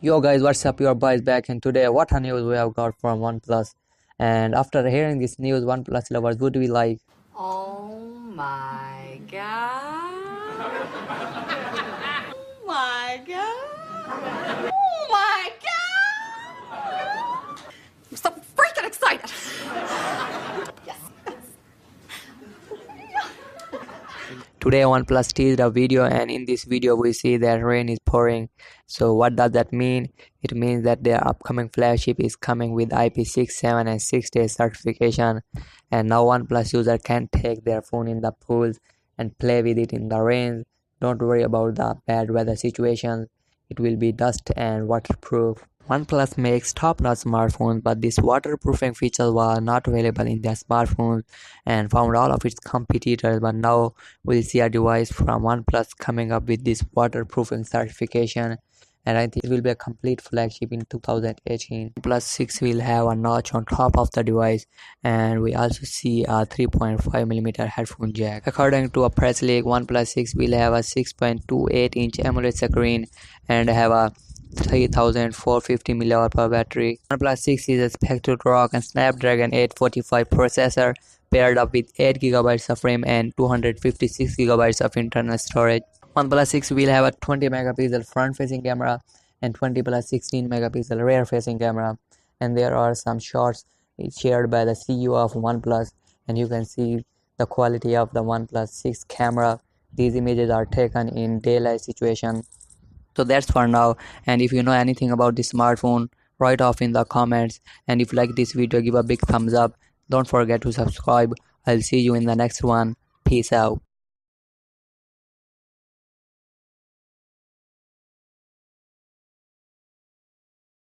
Yo guys, what's up? Your boy is back, and today what a news we have got from OnePlus. And after hearing this news, OnePlus lovers would be like, Oh my god. Oh my god. Oh my god. I'm so freaking excited. Yes. today OnePlus teased a video, and in this video we see that rain is pouring. So what does that mean? It means that their upcoming flagship is coming with IP6, 7 and 6 days certification, and now OnePlus user can take their phone in the pools and play with it in the rain. Don't worry about the bad weather situations. It will be dust and waterproof. OnePlus makes top-notch smartphones, but this waterproofing feature was not available in their smartphones and found all of its competitors. But now we'll see a device from OnePlus coming up with this waterproofing certification, and I think it will be a complete flagship in 2018. OnePlus 6 will have a notch on top of the device, and we also see a 3.5mm headphone jack. According to a press leak, OnePlus 6 will have a 6.28-inch AMOLED screen and have a 3450 mAh battery. OnePlus 6 is expected to rock a Snapdragon 845 processor paired up with 8GB of RAM and 256GB of internal storage. OnePlus 6 will have a 20MP front-facing camera and 20+16MP rear-facing camera. And there are some shots shared by the CEO of OnePlus, and you can see the quality of the OnePlus 6 camera. These images are taken in daylight situation. So that's for now, and if you know anything about this smartphone, write off in the comments, and if you like this video, give a big thumbs up. Don't forget to subscribe. I'll see you in the next one. Peace out.